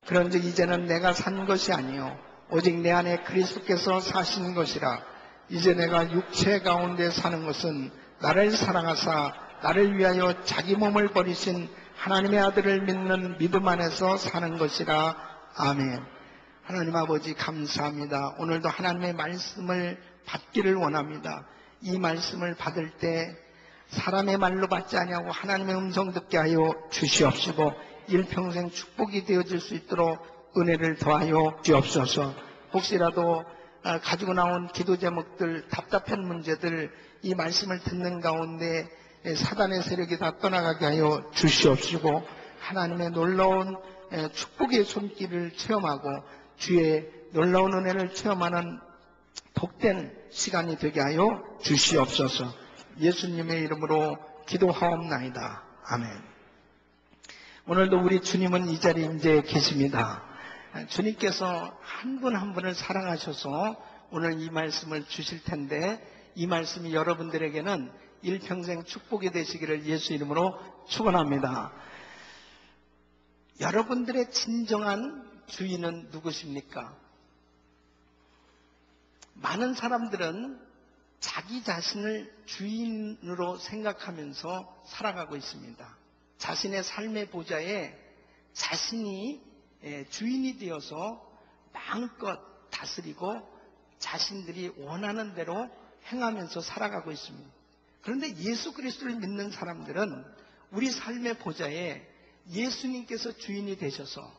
그런즉 이제는 내가 산 것이 아니요 오직 내 안에 그리스도께서 사신 것이라. 이제 내가 육체 가운데 사는 것은 나를 사랑하사 나를 위하여 자기 몸을 버리신 하나님의 아들을 믿는 믿음 안에서 사는 것이라. 아멘. 하나님 아버지 감사합니다. 오늘도 하나님의 말씀을 받기를 원합니다. 이 말씀을 받을 때 사람의 말로 받지 아니하고 하나님의 음성 듣게 하여 주시옵시고 일평생 축복이 되어질 수 있도록 은혜를 더하여 주옵소서. 혹시라도 가지고 나온 기도 제목들, 답답한 문제들, 이 말씀을 듣는 가운데 사단의 세력이 다 떠나가게 하여 주시옵시고 하나님의 놀라운 축복의 손길을 체험하고 주의 놀라운 은혜를 체험하는 복된 시간이 되게 하여 주시옵소서. 예수님의 이름으로 기도하옵나이다. 아멘. 오늘도 우리 주님은 이 자리에 이제 계십니다. 주님께서 한 분 한 분을 사랑하셔서 오늘 이 말씀을 주실 텐데 이 말씀이 여러분들에게는 일평생 축복이 되시기를 예수 이름으로 축원합니다. 여러분들의 진정한 주인은 누구십니까? 많은 사람들은 자기 자신을 주인으로 생각하면서 살아가고 있습니다. 자신의 삶의 보좌에 자신이 주인이 되어서 마음껏 다스리고 자신들이 원하는 대로 행하면서 살아가고 있습니다. 그런데 예수 그리스도를 믿는 사람들은 우리 삶의 보좌에 예수님께서 주인이 되셔서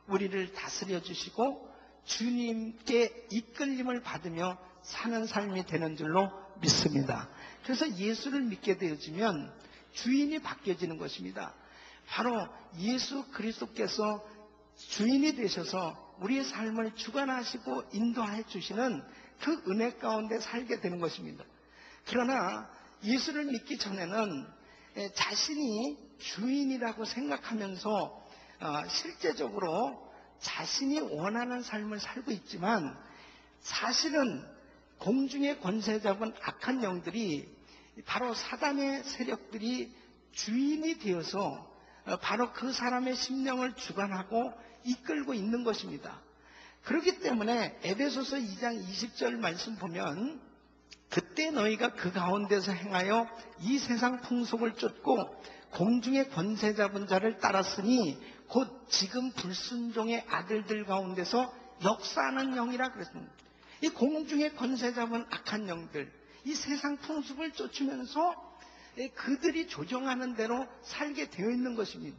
우리를 다스려 주시고 주님께 이끌림을 받으며 사는 삶이 되는 줄로 믿습니다. 그래서 예수를 믿게 되어지면 주인이 바뀌어지는 것입니다. 바로 예수 그리스도께서 주인이 되셔서 우리의 삶을 주관하시고 인도해 주시는 그 은혜 가운데 살게 되는 것입니다. 그러나 예수를 믿기 전에는 자신이 주인이라고 생각하면서 실제적으로 자신이 원하는 삶을 살고 있지만 사실은 공중의 권세 잡은 악한 영들이 바로 사단의 세력들이 주인이 되어서 바로 그 사람의 심령을 주관하고 이끌고 있는 것입니다. 그렇기 때문에 에베소서 2장 20절 말씀 보면 그때 너희가 그 가운데서 행하여 이 세상 풍속을 쫓고 공중의 권세 잡은 자를 따랐으니 곧 지금 불순종의 아들들 가운데서 역사하는 영이라 그랬습니다. 이 공중의 권세 잡은 악한 영들, 이 세상 풍습을 쫓으면서 그들이 조종하는 대로 살게 되어 있는 것입니다.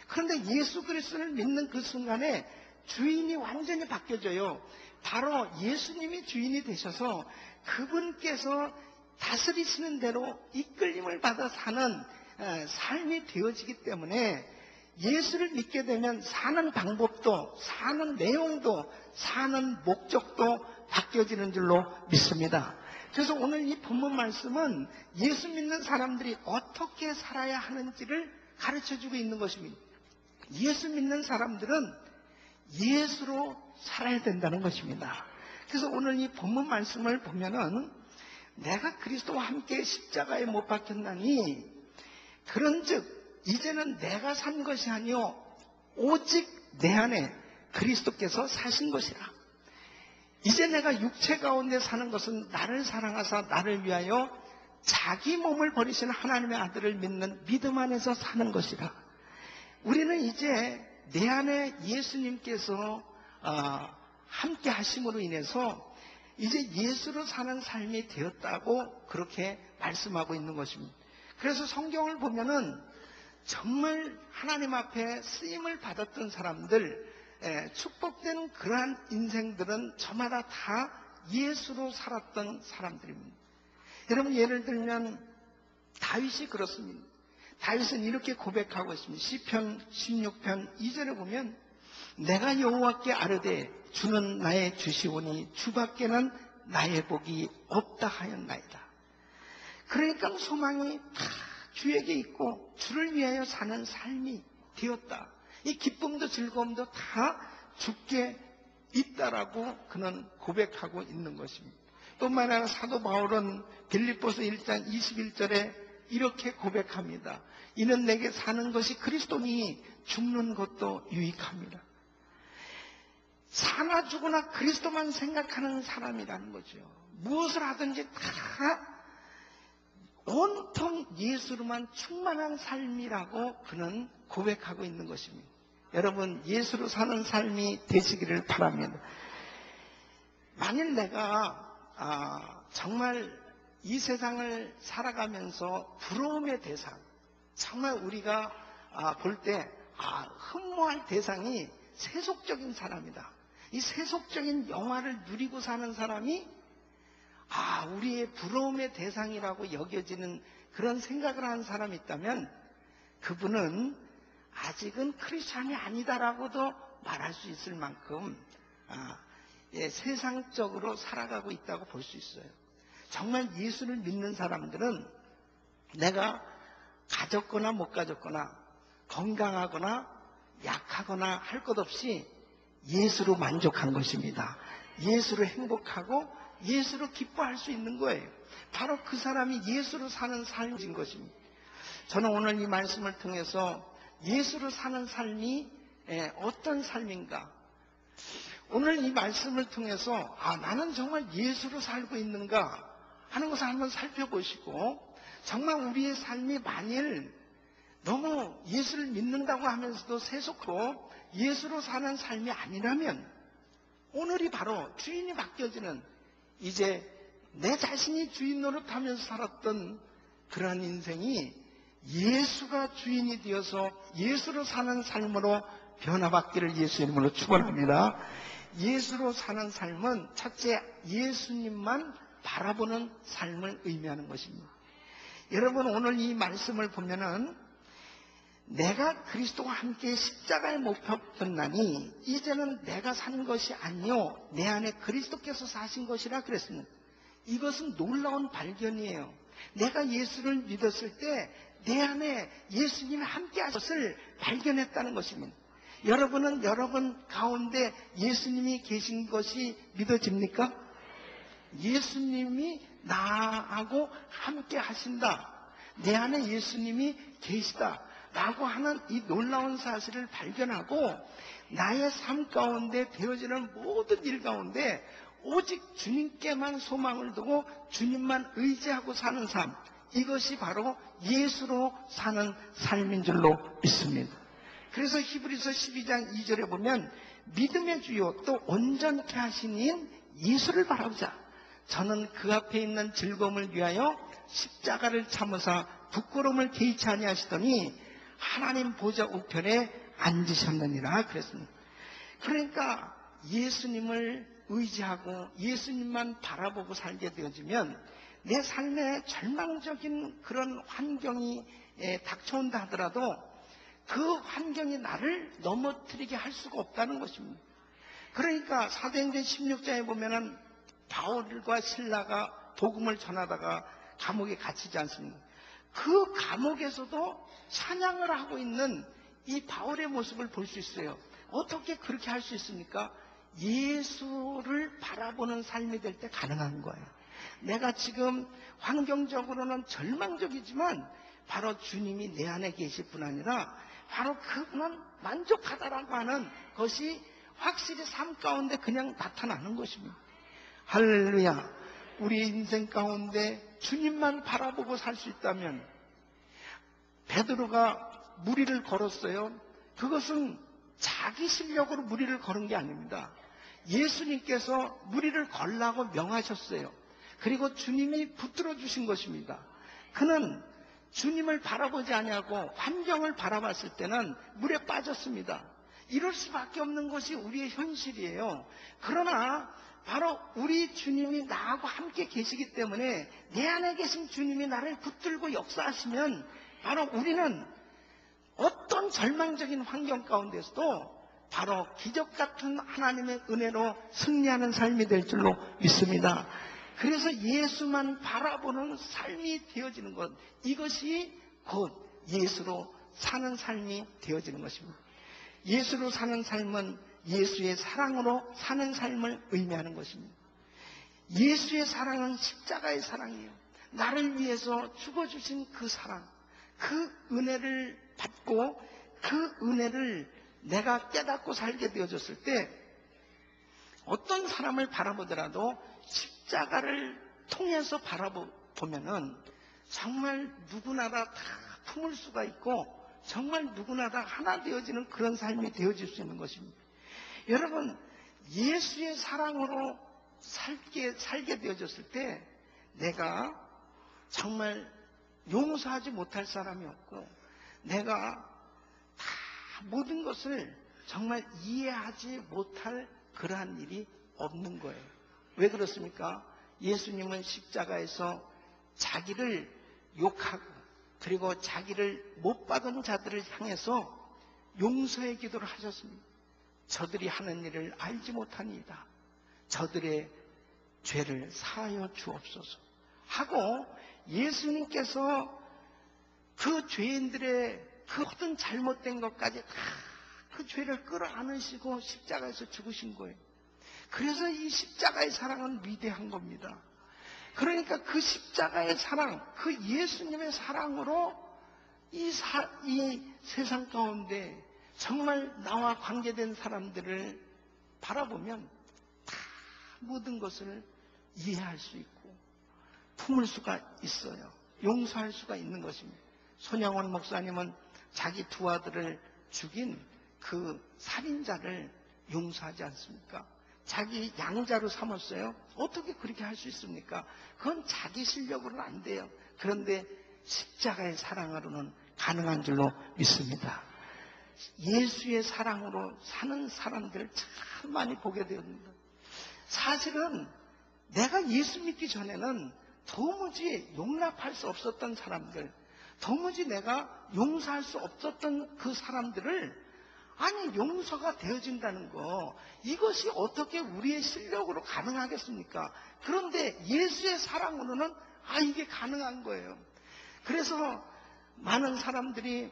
그런데 예수 그리스도를 믿는 그 순간에 주인이 완전히 바뀌어져요. 바로 예수님이 주인이 되셔서 그분께서 다스리시는 대로 이끌림을 받아 사는 삶이 되어지기 때문에 예수를 믿게 되면 사는 방법도, 사는 내용도, 사는 목적도 바뀌어지는 줄로 믿습니다. 그래서 오늘 이 본문 말씀은 예수 믿는 사람들이 어떻게 살아야 하는지를 가르쳐주고 있는 것입니다. 예수 믿는 사람들은 예수로 살아야 된다는 것입니다. 그래서 오늘 이 본문 말씀을 보면은 내가 그리스도와 함께 십자가에 못 박혔나니 그런즉 이제는 내가 산 것이 아니요 오직 내 안에 그리스도께서 사신 것이라. 이제 내가 육체 가운데 사는 것은 나를 사랑하사 나를 위하여 자기 몸을 버리신 하나님의 아들을 믿는 믿음 안에서 사는 것이라. 우리는 이제 내 안에 예수님께서 함께 하심으로 인해서 이제 예수로 사는 삶이 되었다고 그렇게 말씀하고 있는 것입니다. 그래서 성경을 보면은 정말 하나님 앞에 쓰임을 받았던 사람들, 축복된 그러한 인생들은 저마다 다 예수로 살았던 사람들입니다. 여러분 예를 들면 다윗이 그렇습니다. 다윗은 이렇게 고백하고 있습니다. 시편 16편 2절에 보면 내가 여호와께 아뢰되 주는 나의 주시오니 주밖에는 나의 복이 없다 하였나이다. 그러니까 소망이 다 주에게 있고 주를 위하여 사는 삶이 되었다. 이 기쁨도 즐거움도 다 주께 있다라고 그는 고백하고 있는 것입니다. 뿐만 아니라 사도 바울은 빌립보서 1장 21절에 이렇게 고백합니다. 이는 내게 사는 것이 그리스도니 죽는 것도 유익합니다. 사나 죽으나 그리스도만 생각하는 사람이라는 거죠. 무엇을 하든지 다 온통 예수로만 충만한 삶이라고 그는 고백하고 있는 것입니다. 여러분, 예수로 사는 삶이 되시기를 바랍니다. 만일 내가 정말 이 세상을 살아가면서 부러움의 대상, 정말 우리가 볼 때 흠모할 대상이 세속적인 사람이다. 이 세속적인 영화를 누리고 사는 사람이 우리의 부러움의 대상이라고 여겨지는 그런 생각을 하는 사람이 있다면 그분은 아직은 크리스찬이 아니다라고도 말할 수 있을 만큼 세상적으로 살아가고 있다고 볼 수 있어요. 정말 예수를 믿는 사람들은 내가 가졌거나 못 가졌거나 건강하거나 약하거나 할 것 없이 예수로 만족한 것입니다. 예수로 행복하고 예수로 기뻐할 수 있는 거예요. 바로 그 사람이 예수로 사는 삶인 것입니다. 저는 오늘 이 말씀을 통해서 예수로 사는 삶이 어떤 삶인가, 오늘 이 말씀을 통해서 나는 정말 예수로 살고 있는가 하는 것을 한번 살펴보시고, 정말 우리의 삶이 만일 너무 예수를 믿는다고 하면서도 세속으로 예수로 사는 삶이 아니라면 오늘이 바로 주인이 바뀌어지는, 이제 내 자신이 주인 노릇하면서 살았던 그러한 인생이 예수가 주인이 되어서 예수로 사는 삶으로 변화받기를 예수 이름으로 축원합니다. 예수로 사는 삶은 첫째, 예수님만 바라보는 삶을 의미하는 것입니다. 여러분, 오늘 이 말씀을 보면은 내가 그리스도와 함께 십자가에 못 박혔나니 이제는 내가 사는 것이 아니요 내 안에 그리스도께서 사신 것이라 그랬습니다. 이것은 놀라운 발견이에요. 내가 예수를 믿었을 때 내 안에 예수님이 함께 하신 것을 발견했다는 것입니다. 여러분은 여러분 가운데 예수님이 계신 것이 믿어집니까? 예수님이 나하고 함께 하신다, 내 안에 예수님이 계시다 라고 하는 이 놀라운 사실을 발견하고 나의 삶 가운데 되어지는 모든 일 가운데 오직 주님께만 소망을 두고 주님만 의지하고 사는 삶, 이것이 바로 예수로 사는 삶인 줄로 믿습니다. 그래서 히브리서 12장 2절에 보면 믿음의 주요 또 온전케 하신 이인 예수를 바라보자. 저는 그 앞에 있는 즐거움을 위하여 십자가를 참으사 부끄러움을 개의치 아니하시더니 하나님 보좌 우편에 앉으셨느니라 그랬습니다. 그러니까 예수님을 의지하고 예수님만 바라보고 살게 되어지면 내 삶에 절망적인 그런 환경이 닥쳐온다 하더라도 그 환경이 나를 넘어뜨리게 할 수가 없다는 것입니다. 그러니까 사도행전 16장에 보면은 바울과 실라가 복음을 전하다가 감옥에 갇히지 않습니까? 그 감옥에서도 찬양을 하고 있는 이 바울의 모습을 볼 수 있어요. 어떻게 그렇게 할 수 있습니까? 예수를 바라보는 삶이 될 때 가능한 거예요. 내가 지금 환경적으로는 절망적이지만 바로 주님이 내 안에 계실 뿐 아니라 바로 그분은 만족하다라고 하는 것이 확실히 삶 가운데 그냥 나타나는 것입니다. 할렐루야. 우리 인생 가운데 주님만 바라보고 살 수 있다면, 베드로가 무리를 걸었어요. 그것은 자기 실력으로 무리를 걸은 게 아닙니다. 예수님께서 무리를 걸라고 명하셨어요. 그리고 주님이 붙들어 주신 것입니다. 그는 주님을 바라보지 아니하고 환경을 바라봤을 때는 물에 빠졌습니다. 이럴 수밖에 없는 것이 우리의 현실이에요. 그러나 바로 우리 주님이 나하고 함께 계시기 때문에 내 안에 계신 주님이 나를 붙들고 역사하시면 바로 우리는 어떤 절망적인 환경 가운데서도 바로 기적 같은 하나님의 은혜로 승리하는 삶이 될 줄로 믿습니다. 그래서 예수만 바라보는 삶이 되어지는 것, 이것이 곧 예수로 사는 삶이 되어지는 것입니다. 예수로 사는 삶은 예수의 사랑으로 사는 삶을 의미하는 것입니다. 예수의 사랑은 십자가의 사랑이에요. 나를 위해서 죽어주신 그 사랑, 그 은혜를 받고 그 은혜를 내가 깨닫고 살게 되어졌을 때 어떤 사람을 바라보더라도 십자가를 통해서 바라보면은 정말 누구나 다 품을 수가 있고 정말 누구나 다 하나 되어지는 그런 삶이 되어질 수 있는 것입니다. 여러분, 예수의 사랑으로 살게 되어졌을 때 내가 정말 용서하지 못할 사람이 없고 내가 다 모든 것을 정말 이해하지 못할 그러한 일이 없는 거예요. 왜 그렇습니까? 예수님은 십자가에서 자기를 욕하고 그리고 자기를 못 받은 자들을 향해서 용서의 기도를 하셨습니다. 저들이 하는 일을 알지 못하니이다. 저들의 죄를 사하여 주옵소서 하고 예수님께서 그 죄인들의 그 모든 잘못된 것까지 다 그 죄를 끌어안으시고 십자가에서 죽으신 거예요. 그래서 이 십자가의 사랑은 위대한 겁니다. 그러니까 그 십자가의 사랑, 그 예수님의 사랑으로 이 세상 가운데 정말 나와 관계된 사람들을 바라보면 다 모든 것을 이해할 수 있고 품을 수가 있어요. 용서할 수가 있는 것입니다. 손양원 목사님은 자기 두 아들을 죽인 그 살인자를 용서하지 않습니까? 자기 양자로 삼았어요. 어떻게 그렇게 할 수 있습니까? 그건 자기 실력으로는 안 돼요. 그런데 십자가의 사랑으로는 가능한 줄로 믿습니다. 예수의 사랑으로 사는 사람들을 참 많이 보게 됩니다. 사실은 내가 예수 믿기 전에는 도무지 용납할 수 없었던 사람들, 도무지 내가 용서할 수 없었던 그 사람들을 아니 용서가 되어진다는 거 이것이 어떻게 우리의 실력으로 가능하겠습니까? 그런데 예수의 사랑으로는 이게 가능한 거예요. 그래서 많은 사람들이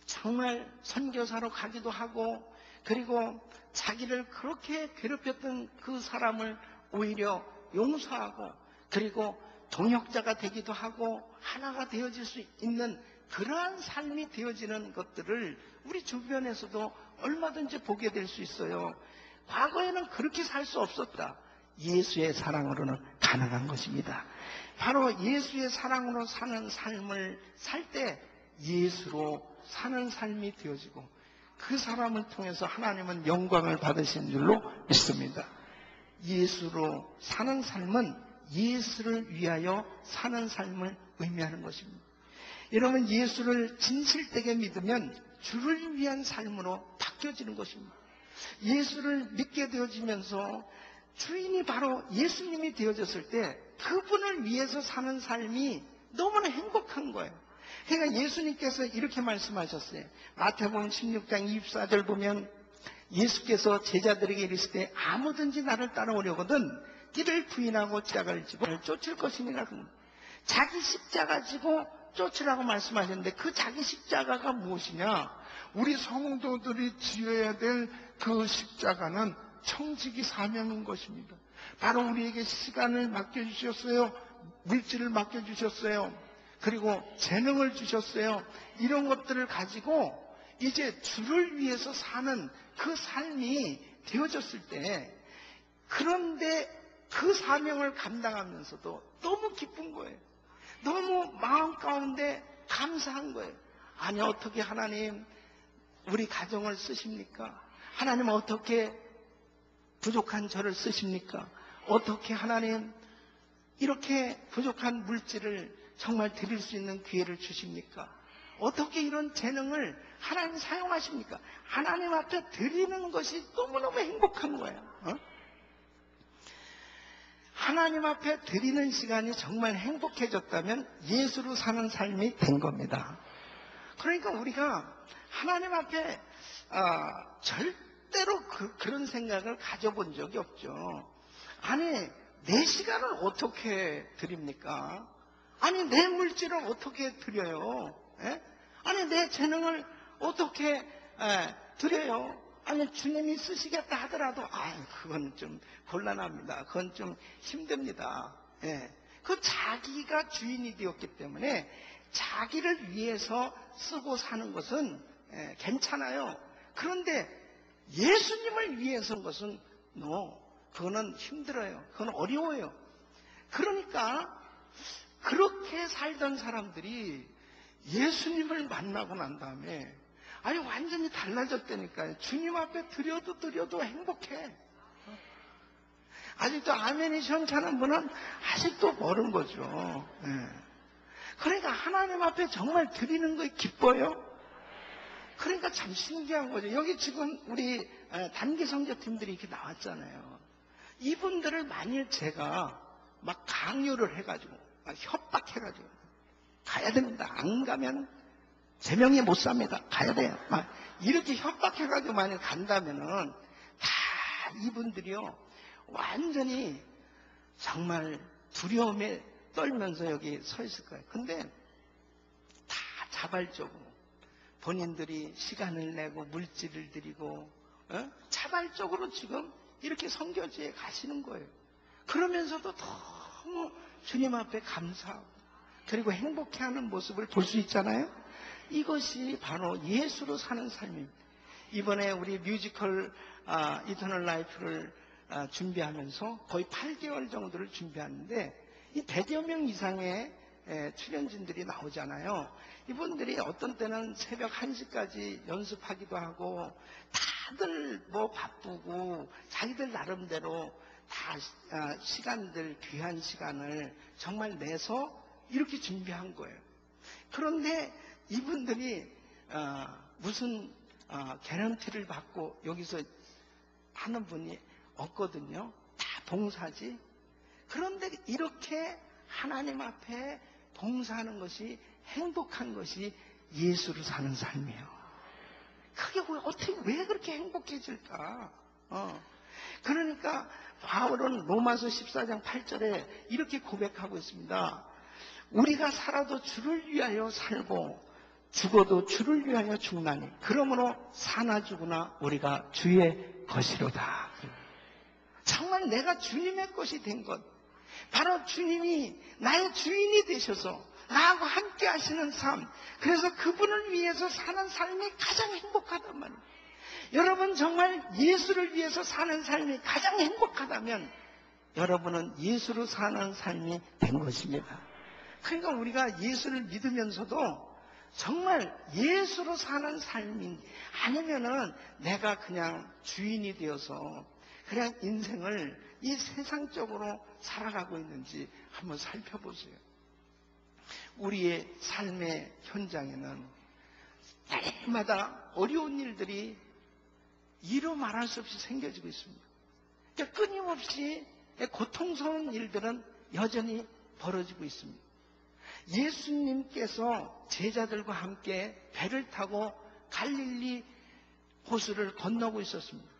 정말 선교사로 가기도 하고 그리고 자기를 그렇게 괴롭혔던 그 사람을 오히려 용서하고 그리고 동역자가 되기도 하고 하나가 되어질 수 있는 그러한 삶이 되어지는 것들을 우리 주변에서도 얼마든지 보게 될 수 있어요. 과거에는 그렇게 살 수 없었다. 예수의 사랑으로는 가능한 것입니다. 바로 예수의 사랑으로 사는 삶을 살 때 예수로 사는 삶이 되어지고 그 사람을 통해서 하나님은 영광을 받으신 줄로 믿습니다. 예수로 사는 삶은 예수를 위하여 사는 삶을 의미하는 것입니다. 여러분, 예수를 진실되게 믿으면 주를 위한 삶으로 바뀌어지는 것입니다. 예수를 믿게 되어지면서 주인이 바로 예수님이 되어졌을 때 그분을 위해서 사는 삶이 너무나 행복한 거예요. 그러니까 예수님께서 이렇게 말씀하셨어요. 마태복음 16장 24절 보면 예수께서 제자들에게 이르실 때 아무든지 나를 따라오려거든 이를 부인하고 십자가를 지고 쫓을 것이니라. 자기 십자가 지고 쫓으라고 말씀하셨는데 그 자기 십자가가 무엇이냐? 우리 성도들이 지어야 될 그 십자가는 청지기 사명인 것입니다. 바로 우리에게 시간을 맡겨주셨어요. 물질을 맡겨주셨어요. 그리고 재능을 주셨어요. 이런 것들을 가지고 이제 주를 위해서 사는 그 삶이 되어졌을 때 그런데 그 사명을 감당하면서도 너무 기쁜 거예요. 너무 마음 가운데 감사한 거예요. 아니 어떻게 하나님 우리 가정을 쓰십니까? 하나님 어떻게 부족한 저를 쓰십니까? 어떻게 하나님 이렇게 부족한 물질을 정말 드릴 수 있는 기회를 주십니까? 어떻게 이런 재능을 하나님 사용하십니까? 하나님 앞에 드리는 것이 너무너무 행복한 거예요. 하나님 앞에 드리는 시간이 정말 행복해졌다면 예수로 사는 삶이 된 겁니다. 그러니까 우리가 하나님 앞에 절대로 그런 생각을 가져본 적이 없죠. 아니 내 시간을 어떻게 드립니까? 아니 내 물질을 어떻게 드려요? 예? 아니 내 재능을 어떻게 드려요? 아니 주님이 쓰시겠다 하더라도 그건 좀 곤란합니다. 그건 좀 힘듭니다. 예. 그 자기가 주인이 되었기 때문에 자기를 위해서 쓰고 사는 것은 괜찮아요. 그런데 예수님을 위해서 한 것은 그거는 힘들어요. 그건 어려워요. 그러니까 그렇게 살던 사람들이 예수님을 만나고 난 다음에 아니 완전히 달라졌다니까요. 주님 앞에 드려도 행복해. 아직도 아멘이 시원찮은 분은 아직도 모르는 거죠. 그러니까 하나님 앞에 정말 드리는 거에 기뻐요. 그러니까 참 신기한 거죠. 여기 지금 우리 단기 성교팀들이 이렇게 나왔잖아요. 이분들을 만일 제가 막 강요를 해가지고 막 협박해가지고 가야 됩니다. 안 가면 제 명예 못 삽니다. 가야 돼요. 막 이렇게 협박해가지고 만일 간다면은 다 이분들이요 완전히 정말 두려움에 떨면서 여기 서 있을 거예요. 근데 다 자발적으로 본인들이 시간을 내고 물질을 들이고 자발적으로 지금 이렇게 선교지에 가시는 거예요. 그러면서도 너무 주님 앞에 감사하고 그리고 행복해하는 모습을 볼 수 있잖아요. 이것이 바로 예수로 사는 삶입니다. 이번에 우리 뮤지컬 이터널 라이프를 준비하면서 거의 8개월 정도를 준비하는데 이 100여 명 이상의 출연진들이 나오잖아요. 이분들이 어떤 때는 새벽 1시까지 연습하기도 하고 다들 뭐 바쁘고 자기들 나름대로 다 시간들 귀한 시간을 정말 내서 이렇게 준비한 거예요. 그런데 이분들이 무슨 개런티를 받고 여기서 하는 분이 없거든요. 다 봉사지. 그런데 이렇게 하나님 앞에 봉사하는 것이 행복한 것이 예수로 사는 삶이에요. 그게 어떻게 왜 그렇게 행복해질까? 그러니까 바울은 로마서 14장 8절에 이렇게 고백하고 있습니다. 우리가 살아도 주를 위하여 살고 죽어도 주를 위하여 죽나니 그러므로 사나 죽으나 우리가 주의 것이로다. 정말 내가 주님의 것이 된 것, 바로 주님이 나의 주인이 되셔서 나하고 함께 하시는 삶, 그래서 그분을 위해서 사는 삶이 가장 행복하단 말이에요. 여러분 정말 예수를 위해서 사는 삶이 가장 행복하다면 여러분은 예수로 사는 삶이 된 것입니다. 그러니까 우리가 예수를 믿으면서도 정말 예수로 사는 삶이 아니면은 내가 그냥 주인이 되어서 그냥 인생을 이 세상적으로 살아가고 있는지 한번 살펴보세요. 우리의 삶의 현장에는 날마다 어려운 일들이 이루 말할 수 없이 생겨지고 있습니다. 그러니까 끊임없이 고통스러운 일들은 여전히 벌어지고 있습니다. 예수님께서 제자들과 함께 배를 타고 갈릴리 호수를 건너고 있었습니다.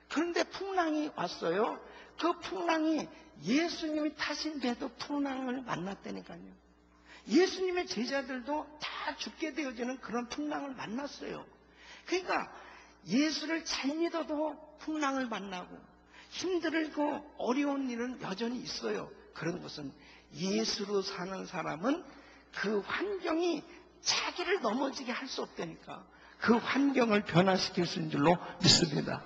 그런데 풍랑이 왔어요. 그 풍랑이 예수님이 타신 배도 풍랑을 만났다니까요. 예수님의 제자들도 다 죽게 되어지는 그런 풍랑을 만났어요. 그러니까 예수를 잘 믿어도 풍랑을 만나고 힘들고 어려운 일은 여전히 있어요. 그런 것은 예수로 사는 사람은 그 환경이 자기를 넘어지게 할 수 없다니까 그 환경을 변화시킬 수 있는 줄로 믿습니다.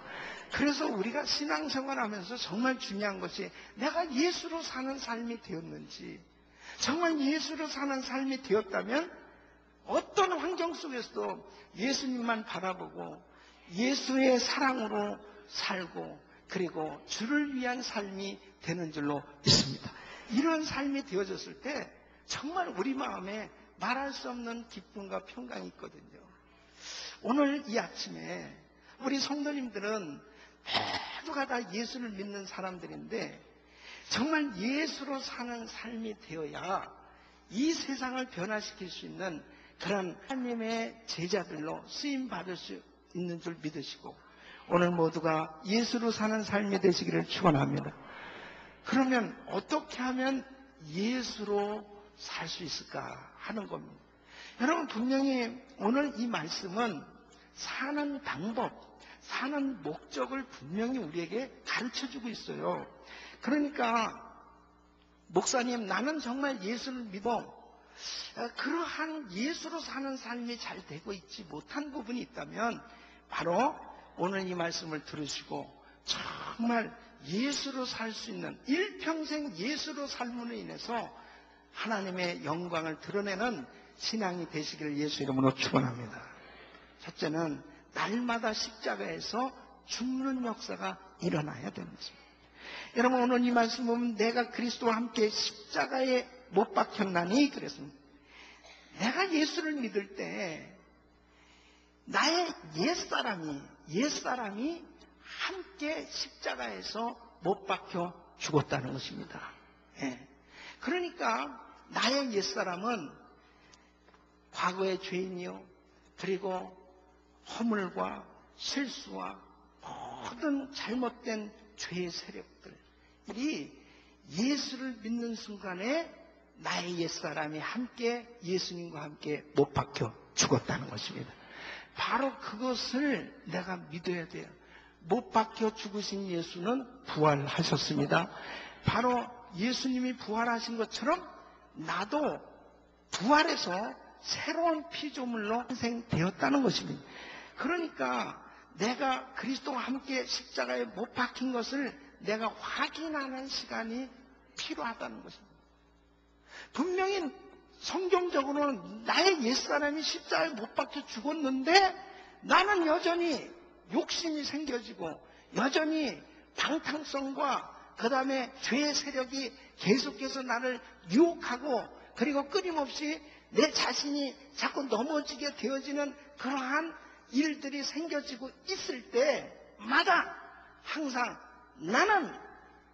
그래서 우리가 신앙생활하면서 정말 중요한 것이 내가 예수로 사는 삶이 되었는지, 정말 예수로 사는 삶이 되었다면 어떤 환경 속에서도 예수님만 바라보고 예수의 사랑으로 살고 그리고 주를 위한 삶이 되는 줄로 믿습니다. 이런 삶이 되어졌을 때 정말 우리 마음에 말할 수 없는 기쁨과 평강이 있거든요. 오늘 이 아침에 우리 성도님들은 모두가 다 예수를 믿는 사람들인데 정말 예수로 사는 삶이 되어야 이 세상을 변화시킬 수 있는 그런 하나님의 제자들로 쓰임받을 수 있는 줄 믿으시고 오늘 모두가 예수로 사는 삶이 되시기를 축원합니다. 그러면 어떻게 하면 예수로 살 수 있을까 하는 겁니다. 여러분 분명히 오늘 이 말씀은 사는 방법, 사는 목적을 분명히 우리에게 가르쳐주고 있어요. 그러니까 목사님 나는 정말 예수를 믿어 그러한 예수로 사는 삶이 잘 되고 있지 못한 부분이 있다면 바로 오늘 이 말씀을 들으시고 정말 예수로 살 수 있는, 일평생 예수로 삶으로 인해서 하나님의 영광을 드러내는 신앙이 되시기를 예수 이름으로 축원합니다. 첫째는 날마다 십자가에서 죽는 역사가 일어나야 되는 것입니다. 여러분, 오늘 이 말씀 보면 내가 그리스도와 함께 십자가에 못 박혔나니 그랬습니다. 내가 예수를 믿을 때 나의 옛사람이 함께 십자가에서 못 박혀 죽었다는 것입니다. 예. 그러니까 나의 옛사람은 과거의 죄인이요, 그리고 허물과 실수와 모든 잘못된 죄의 세력들이 예수를 믿는 순간에 나의 옛사람이 함께 예수님과 함께 못 박혀 죽었다는 것입니다. 바로 그것을 내가 믿어야 돼요. 못 박혀 죽으신 예수는 부활하셨습니다. 바로 예수님이 부활하신 것처럼 나도 부활해서 새로운 피조물로 탄생되었다는 것입니다. 그러니까 내가 그리스도와 함께 십자가에 못 박힌 것을 내가 확인하는 시간이 필요하다는 것입니다. 분명히 성경적으로는 나의 옛사람이 십자가에 못 박혀 죽었는데 나는 여전히 욕심이 생겨지고 여전히 방탕성과 그 다음에 죄의 세력이 계속해서 나를 유혹하고 그리고 끊임없이 내 자신이 자꾸 넘어지게 되어지는 그러한 일들이 생겨지고 있을 때마다 항상 나는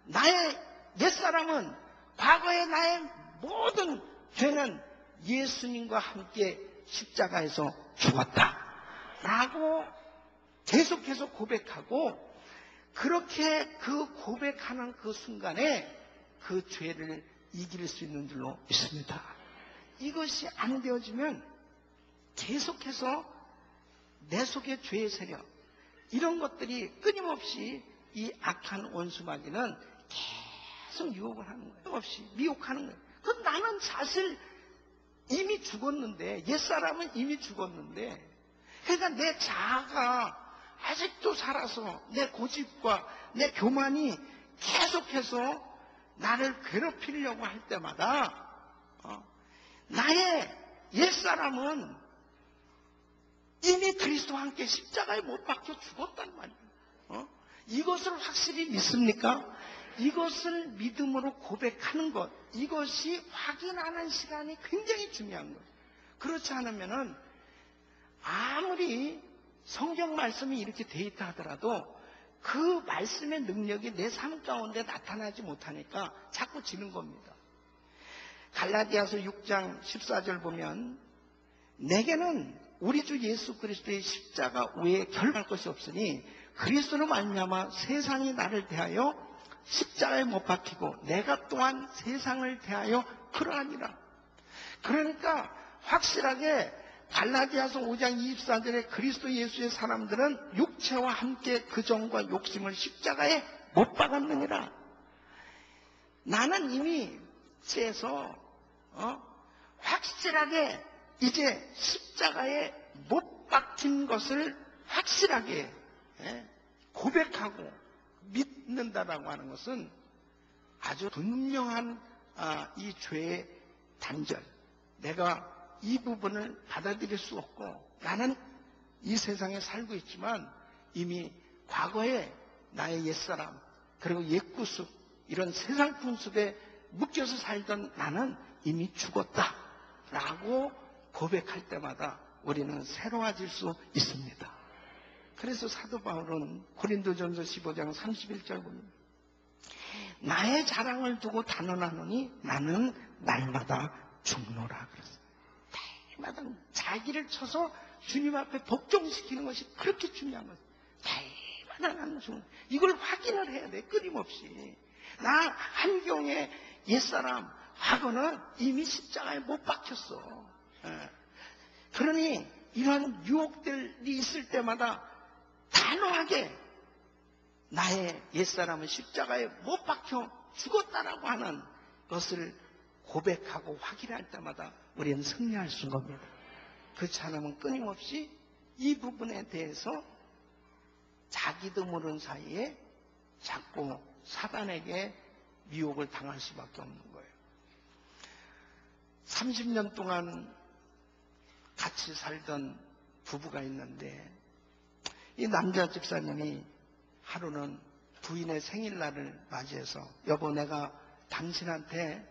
나의 옛사람은 과거의 나의 모든 죄는 예수님과 함께 십자가에서 죽었다라고 계속해서 고백하고 그렇게 그 고백하는 그 순간에 그 죄를 이길 수 있는 줄로 믿습니다. 이것이 안 되어지면 계속해서 내 속의 죄의 세력 이런 것들이 끊임없이 이 악한 원수마귀는 계속 유혹을 하는 거예요. 끊임없이 미혹하는 거예요. 그럼 나는 사실 이미 죽었는데 옛사람은 이미 죽었는데 그러니까 내 자아가 아직도 살아서 내 고집과 내 교만이 계속해서 나를 괴롭히려고 할 때마다 나의 옛사람은 이미 그리스도와 함께 십자가에 못 박혀 죽었단 말이에요. 이것을 확실히 믿습니까? 이것을 믿음으로 고백하는 것, 이것이 확인하는 시간이 굉장히 중요한 거예요. 그렇지 않으면은 아무리 성경 말씀이 이렇게 돼 있다 하더라도 그 말씀의 능력이 내 삶 가운데 나타나지 못하니까 자꾸 지는 겁니다. 갈라디아서 6장 14절 보면 내게는 우리 주 예수 그리스도의 십자가 외에 결할 것이 없으니 그리스도로 말미암아 세상이 나를 대하여 십자가에 못 박히고 내가 또한 세상을 대하여 그러하니라. 그러니까 확실하게 갈라디아서 5장 24절에 그리스도 예수의 사람들은 육체와 함께 그 정과 욕심을 십자가에 못 박았느니라. 나는 이미 죄에서 확실하게 이제 십자가에 못 박힌 것을 확실하게 고백하고 믿는다라고 하는 것은 아주 분명한 이 죄의 단절. 내가 이 부분을 받아들일 수 없고 나는 이 세상에 살고 있지만 이미 과거에 나의 옛사람 그리고 옛구습 이런 세상 풍습에 묶여서 살던 나는 이미 죽었다라고 고백할 때마다 우리는 새로워질 수 있습니다. 그래서 사도 바울은 고린도전서 15장 31절 보면 나의 자랑을 두고 단언하노니 나는 날마다 죽노라 그랬어요. 날마다 자기를 쳐서 주님 앞에 복종시키는 것이 그렇게 중요한 거예요. 날마다 나는 죽노라. 이걸 확인을 해야 돼. 끊임없이. 나 한경의 옛사람 과거는 이미 십자가에 못 박혔어. 그러니 이런 유혹들이 있을 때마다 단호하게 나의 옛사람은 십자가에 못 박혀 죽었다라고 하는 것을 고백하고 확인할 때마다 우리는 승리할 수 있는 겁니다. 그렇지 않으면 끊임없이 이 부분에 대해서 자기도 모르는 사이에 자꾸 사단에게 미혹을 당할 수밖에 없는 거예요. 30년 동안 같이 살던 부부가 있는데 이 남자 집사님이 하루는 부인의 생일날을 맞이해서 여보, 내가 당신한테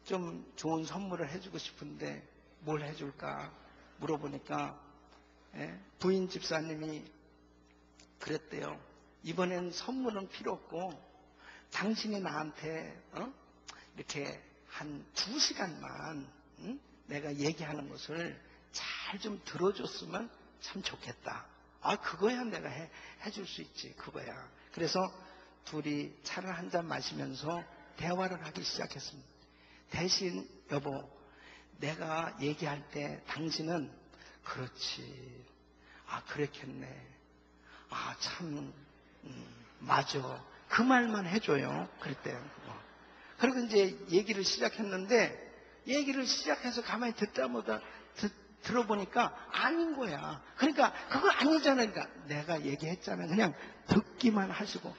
좀 좋은 선물을 해주고 싶은데 뭘 해줄까 물어보니까 부인 집사님이 그랬대요. 이번엔 선물은 필요 없고 당신이 나한테 이렇게 한 2시간만 내가 얘기하는 것을 잘 좀 들어줬으면 참 좋겠다. 아, 그거야 내가 해줄 수 있지, 그거야. 그래서 둘이 차를 한 잔 마시면서 대화를 하기 시작했습니다. 대신 여보, 내가 얘기할 때 당신은 그렇지, 아 그랬겠네, 아 참 맞아, 그 말만 해줘요. 그랬대요. 그리고 이제 얘기를 시작했는데 얘기를 시작해서 가만히 들어보니까 아닌 거야. 그러니까 그거 아니잖아. 그러니까 내가 얘기했잖아. 그냥 듣기만 하시고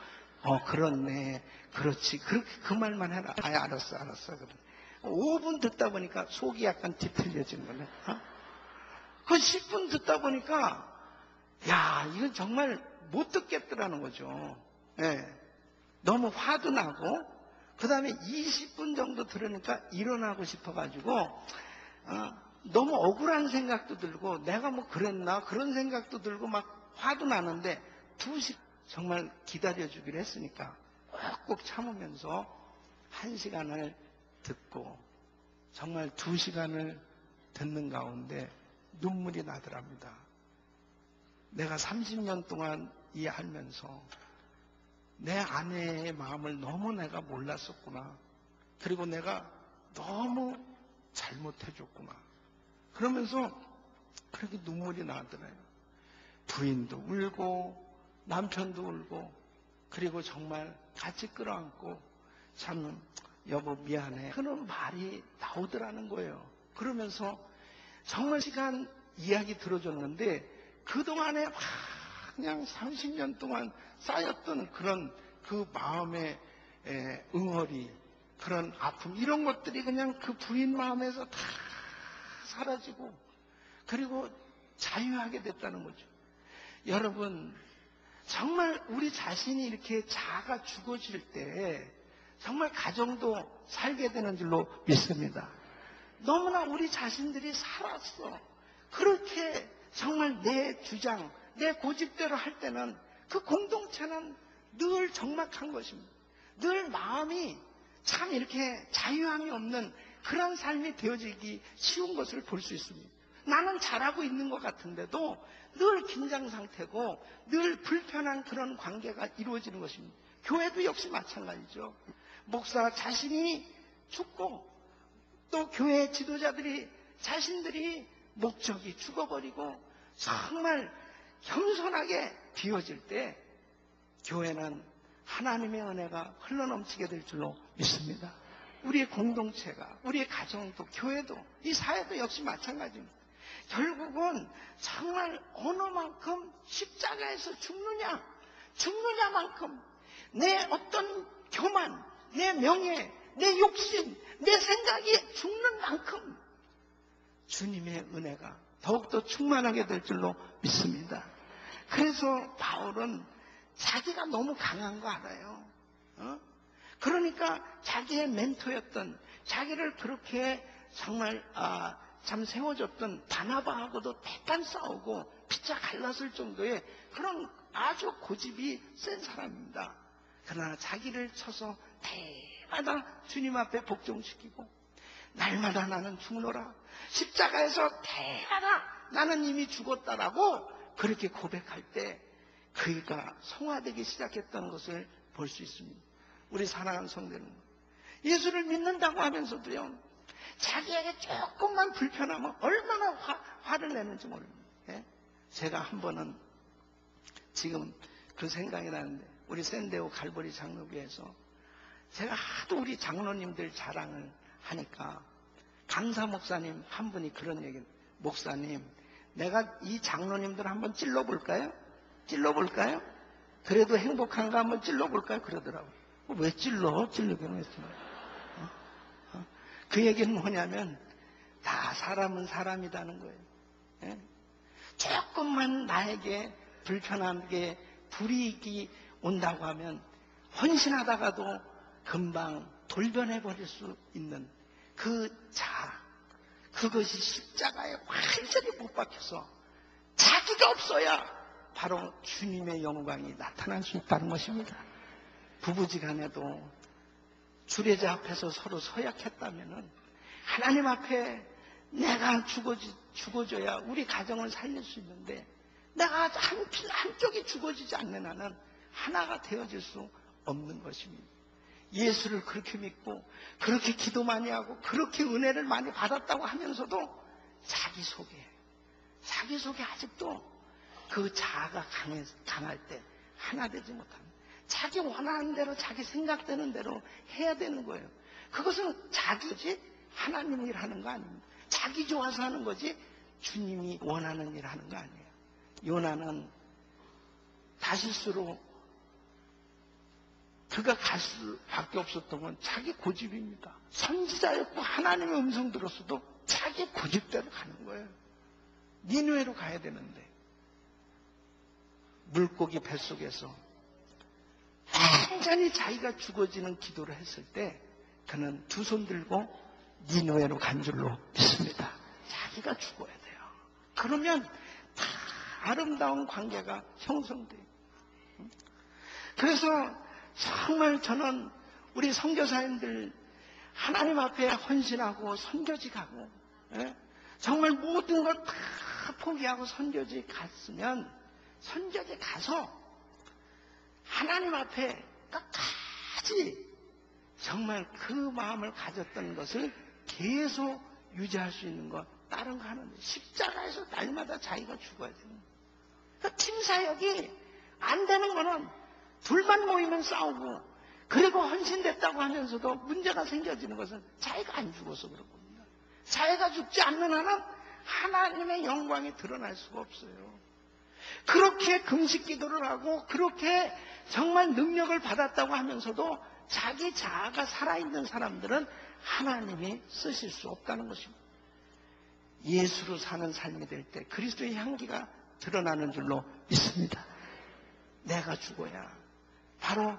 그렇네, 그렇지, 그 말만 해라. 아, 알았어. 그래. 5분 듣다 보니까 속이 약간 뒤틀려진 거네. 그 10분 듣다 보니까 야, 이건 정말 못 듣겠더라는 거죠. 예. 너무 화도 나고 그 다음에 20분 정도 들으니까 일어나고 싶어가지고 너무 억울한 생각도 들고 내가 뭐 그랬나 그런 생각도 들고 막 화도 나는데 2시간 정말 기다려주기로 했으니까 꾹꾹 참으면서 1시간을 듣고 정말 2시간을 듣는 가운데 눈물이 나더랍니다. 내가 30년 동안 이해하면서 내 아내의 마음을 너무 내가 몰랐었구나. 그리고 내가 너무 잘못해줬구나. 그러면서 그렇게 눈물이 나더래요. 부인도 울고 남편도 울고 그리고 정말 같이 끌어안고 참 여보 미안해, 그런 말이 나오더라는 거예요. 그러면서 정말 시간 이야기 들어줬는데 그동안에 막 그냥 30년 동안 쌓였던 그런 그 마음의 응어리, 그런 아픔, 이런 것들이 그냥 그 부인 마음에서 다 사라지고 그리고 자유하게 됐다는 거죠. 여러분, 정말 우리 자신이 이렇게 자아가 죽어질 때 정말 가정도 살게 되는 줄로 믿습니다. 너무나 우리 자신들이 살았어. 그렇게 정말 내 주장, 내 고집대로 할 때는 그 공동체는 늘 적막한 것입니다. 늘 마음이 참 이렇게 자유함이 없는 그런 삶이 되어지기 쉬운 것을 볼 수 있습니다. 나는 잘하고 있는 것 같은데도 늘 긴장 상태고 늘 불편한 그런 관계가 이루어지는 것입니다. 교회도 역시 마찬가지죠. 목사 자신이 죽고 또 교회 지도자들이 자신들이 목적이 죽어버리고 정말 겸손하게 비워질 때 교회는 하나님의 은혜가 흘러넘치게 될 줄로 믿습니다. 우리의 공동체가, 우리의 가정도, 교회도, 이 사회도 역시 마찬가지입니다. 결국은 정말 어느 만큼 십자가에서 죽느냐만큼 내 어떤 교만, 내 명예, 내 욕심, 내 생각이 죽는 만큼 주님의 은혜가 더욱더 충만하게 될 줄로 믿습니다. 그래서 바울은 자기가 너무 강한 거 알아요. 그러니까 자기의 멘토였던, 자기를 그렇게 정말 참 세워줬던 바나바하고도 대판 싸우고 피차 갈랐을 정도의 그런 아주 고집이 센 사람입니다. 그러나 자기를 쳐서 때마다 주님 앞에 복종시키고 날마다 나는 죽노라, 십자가에서 때마다 나는 이미 죽었다라고 그렇게 고백할 때 그가 성화되기 시작했던 것을 볼 수 있습니다. 우리 사랑하는 성도는 예수를 믿는다고 하면서도요, 자기에게 조금만 불편하면 얼마나 화를 내는지 모릅니다. 예? 제가 한 번은 지금 그 생각이 나는데, 우리 샌데오 갈보리 장로교에서 제가 하도 우리 장로님들 자랑을 하니까 강사 목사님 한 분이 그런 얘기를, 목사님 내가 이 장로님들 한번 찔러볼까요? 그래도 행복한가 한번 찔러볼까요? 그러더라고요. 왜 찔르기는 했죠. 그 얘기는 뭐냐면 다 사람은 사람이라는 거예요. 예? 조금만 나에게 불편하게 불이익이 온다고 하면 헌신하다가도 금방 돌변해버릴 수 있는 그 자아, 그것이 십자가에 완전히 못 박혀서 자기가 없어야 바로 주님의 영광이 나타날 수 있다는 것입니다. 부부지간에도 주례자 앞에서 서로 서약했다면은 하나님 앞에 내가 죽어줘야 우리 가정을 살릴 수 있는데 내가 한쪽이 죽어지지 않는 한은 하나가 되어질 수 없는 것입니다. 예수를 그렇게 믿고 그렇게 기도 많이 하고 그렇게 은혜를 많이 받았다고 하면서도 자기 속에 아직도 그 자아가 강할 때 하나 되지 못합니다. 자기 원하는 대로 자기 생각되는 대로 해야 되는 거예요. 그것은 자기지 하나님 일 하는 거 아닙니다. 자기 좋아서 하는 거지 주님이 원하는 일 하는 거 아니에요. 요나는 다시스로 그가 갈 수밖에 없었던 건 자기 고집입니다. 선지자였고 하나님의 음성 들었어도 자기 고집대로 가는 거예요. 니느웨로 가야 되는데 물고기 뱃속에서 완전히 자기가 죽어지는 기도를 했을 때 그는 두 손 들고 니느웨로 간 줄로 믿습니다. 자기가 죽어야 돼요. 그러면 다 아름다운 관계가 형성돼요. 그래서 정말 저는 우리 선교사님들 하나님 앞에 헌신하고 선교지 가고 정말 모든 걸 다 포기하고 선교지 갔으면 선교지 가서 하나님 앞에 끝까지 정말 그 마음을 가졌던 것을 계속 유지할 수 있는 것 다른 거 하는데 십자가에서 날마다 자기가 죽어야 되는 거예요. 그러니까 팀사역이 안 되는 거는 둘만 모이면 싸우고 그리고 헌신됐다고 하면서도 문제가 생겨지는 것은 자기가 안 죽어서 그런 겁니다. 자기가 죽지 않는 한은 하나님의 영광이 드러날 수가 없어요. 그렇게 금식 기도를 하고 그렇게 정말 능력을 받았다고 하면서도 자기 자아가 살아있는 사람들은 하나님이 쓰실 수 없다는 것입니다. 예수로 사는 삶이 될 때 그리스도의 향기가 드러나는 줄로 믿습니다. 내가 죽어야 바로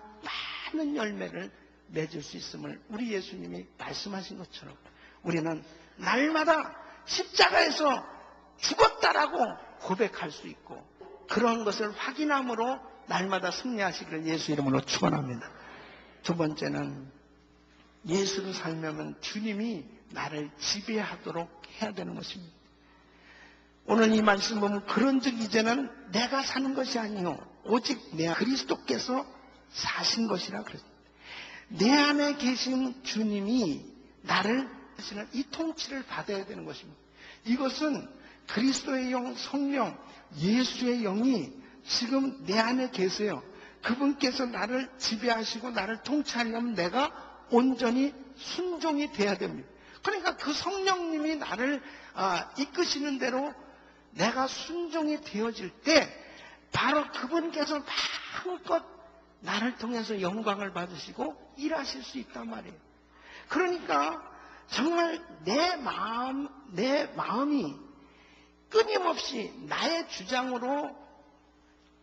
많은 열매를 맺을 수 있음을 우리 예수님이 말씀하신 것처럼 우리는 날마다 십자가에서 죽었다라고 고백할 수 있고 그런 것을 확인함으로 날마다 승리하시기를 예수 이름으로 축원합니다. 두 번째는 예수를 살려면 주님이 나를 지배하도록 해야 되는 것입니다. 오늘 이 말씀 보면 그런즉 이제는 내가 사는 것이 아니요 오직 내 그리스도께서 사신 것이라 그랬습니다. 내 안에 계신 주님이 나를 하시는 이 통치를 받아야 되는 것입니다. 이것은 그리스도의 영, 성령, 예수의 영이 지금 내 안에 계세요. 그분께서 나를 지배하시고 나를 통치하려면 내가 온전히 순종이 돼야 됩니다. 그러니까 그 성령님이 나를 이끄시는 대로 내가 순종이 되어질 때 바로 그분께서 마음껏 나를 통해서 영광을 받으시고 일하실 수 있단 말이에요. 그러니까 정말 내 마음이 끊임없이 나의 주장으로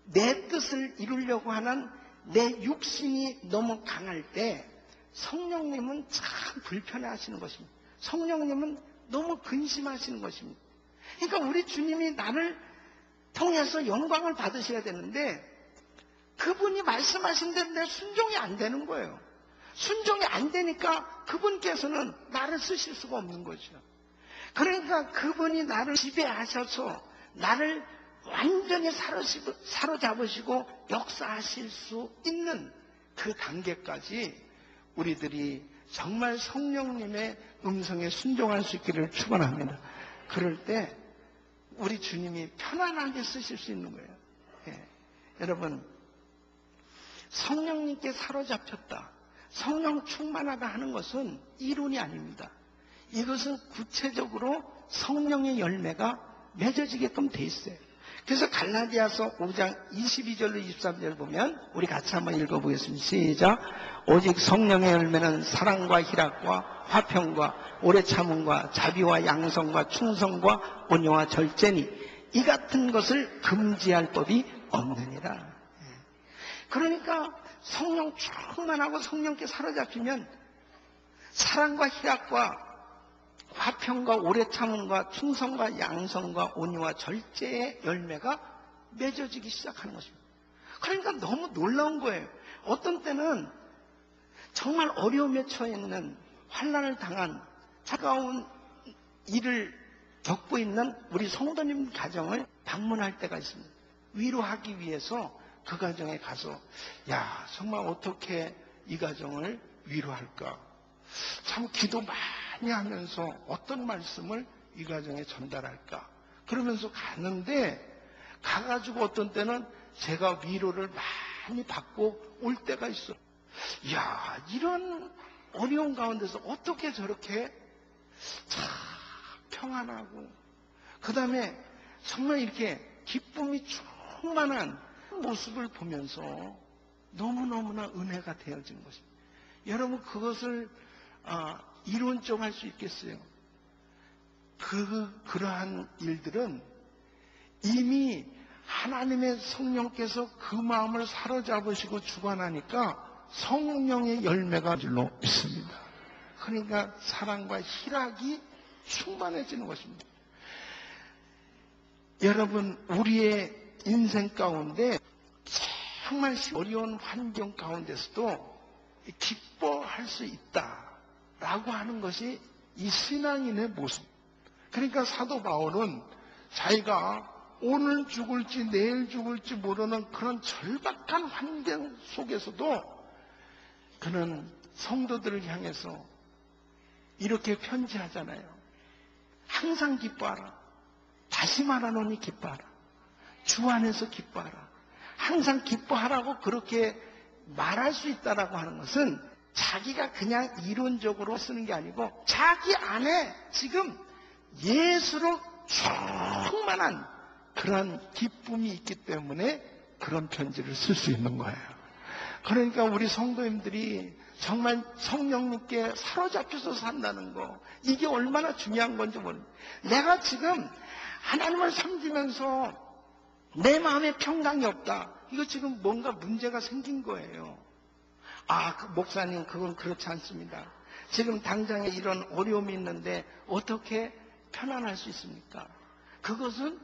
내 뜻을 이루려고 하는 내 육신이 너무 강할 때 성령님은 참 불편해하시는 것입니다. 성령님은 너무 근심하시는 것입니다. 그러니까 우리 주님이 나를 통해서 영광을 받으셔야 되는데 그분이 말씀하신 대로 내 순종이 안 되는 거예요. 순종이 안 되니까 그분께서는 나를 쓰실 수가 없는 거죠. 그러니까 그분이 나를 지배하셔서 나를 완전히 사로잡으시고 역사하실 수 있는 그 단계까지 우리들이 정말 성령님의 음성에 순종할 수 있기를 축원합니다. 그럴 때 우리 주님이 편안하게 쓰실 수 있는 거예요. 여러분, 성령님께 사로잡혔다, 성령 충만하다 하는 것은 이론이 아닙니다. 이것은 구체적으로 성령의 열매가 맺어지게끔 돼 있어요. 그래서 갈라디아서 5장 22절로 23절 보면 우리 같이 한번 읽어보겠습니다. 시작. 오직 성령의 열매는 사랑과 희락과 화평과 오래 참음과 자비와 양성과 충성과 온유와 절제니 이 같은 것을 금지할 법이 없느니라. 그러니까 성령 충만하고 성령께 사로잡히면 사랑과 희락과 화평과 오래 참음과 충성과 양성과 온유와 절제의 열매가 맺어지기 시작하는 것입니다. 그러니까 너무 놀라운 거예요. 어떤 때는 정말 어려움에 처해 있는 환난을 당한 차가운 일을 겪고 있는 우리 성도님 가정을 방문할 때가 있습니다. 위로하기 위해서 그 가정에 가서 야, 정말 어떻게 이 가정을 위로할까? 참 기도 많이 하면서 어떤 말씀을 이 가정에 전달할까? 그러면서 가는데 가가지고 어떤 때는 제가 위로를 많이 받고 올 때가 있어요. 이야, 이런 어려운 가운데서 어떻게 저렇게 참 평안하고 그 다음에 정말 이렇게 기쁨이 충만한 모습을 보면서 너무너무나 은혜가 되어진 것입니다. 여러분 그것을 이론적으로 할 수 있겠어요? 그러한 일들은 이미 하나님의 성령께서 그 마음을 사로잡으시고 주관하니까 성령의 열매가 줄로 있습니다. 그러니까 사랑과 희락이 충만해지는 것입니다. 여러분 우리의 인생 가운데 정말 어려운 환경 가운데서도 기뻐할 수 있다라고 하는 것이 이 신앙인의 모습. 그러니까 사도 바울은 자기가 오늘 죽을지 내일 죽을지 모르는 그런 절박한 환경 속에서도 그는 성도들을 향해서 이렇게 편지하잖아요. 항상 기뻐하라. 다시 말하노니 기뻐하라. 주 안에서 기뻐하라. 항상 기뻐하라고 그렇게 말할 수 있다라고 하는 것은 자기가 그냥 이론적으로 쓰는 게 아니고 자기 안에 지금 예수로 충만한 그런 기쁨이 있기 때문에 그런 편지를 쓸 수 있는 거예요. 그러니까 우리 성도님들이 정말 성령님께 사로잡혀서 산다는 거, 이게 얼마나 중요한 건지 모릅니다. 내가 지금 하나님을 섬기면서 내 마음에 평강이 없다. 이거 지금 뭔가 문제가 생긴 거예요. 목사님 그건 그렇지 않습니다. 지금 당장에 이런 어려움이 있는데 어떻게 편안할 수 있습니까? 그것은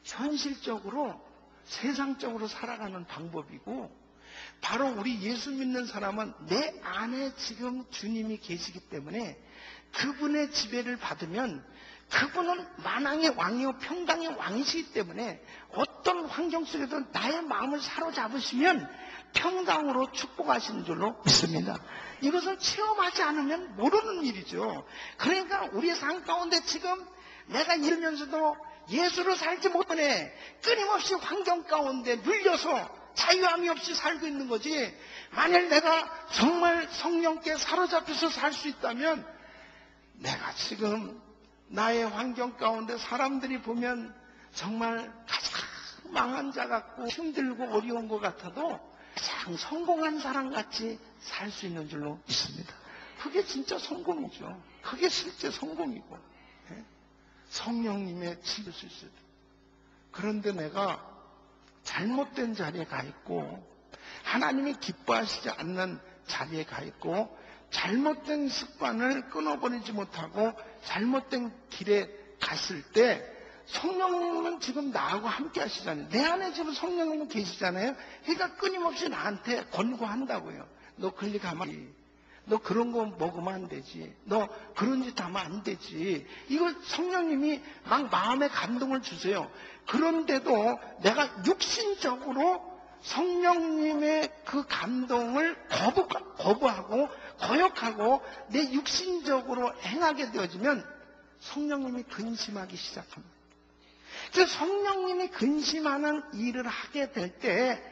현실적으로 세상적으로 살아가는 방법이고 바로 우리 예수 믿는 사람은 내 안에 지금 주님이 계시기 때문에 그분의 지배를 받으면 그분은 만왕의 왕이요 평강의 왕이시기 때문에 어떤 환경 속에도 나의 마음을 사로잡으시면 평강으로 축복하시는 줄로 믿습니다. 이것은 체험하지 않으면 모르는 일이죠. 그러니까 우리의 삶 가운데 지금 내가 이러면서도 예수로 살지 못하네. 끊임없이 환경 가운데 눌려서 자유함이 없이 살고 있는 거지. 만일 내가 정말 성령께 사로잡혀서 살 수 있다면 내가 지금 나의 환경 가운데 사람들이 보면 정말 가장 망한 자 같고 힘들고 어려운 것 같아도 가장 성공한 사람 같이 살 수 있는 줄로 믿습니다. 그게 진짜 성공이죠. 그게 실제 성공이고 성령님의 지을 수 있어요. 그런데 내가 잘못된 자리에 가 있고 하나님이 기뻐하시지 않는 자리에 가 있고 잘못된 습관을 끊어버리지 못하고 잘못된 길에 갔을 때 성령님은 지금 나하고 함께 하시잖아요. 내 안에 지금 성령님은 계시잖아요. 그러니까 끊임없이 나한테 권고한다고요. 너 그리 가만, 너 그런 거 먹으면 안 되지. 너 그런 짓 하면 안 되지. 이거 성령님이 막 마음에 감동을 주세요. 그런데도 내가 육신적으로 성령님의 그 감동을 거부하고 거역하고 내 육신적으로 행하게 되어지면 성령님이 근심하기 시작합니다. 그래서 성령님이 근심하는 일을 하게 될 때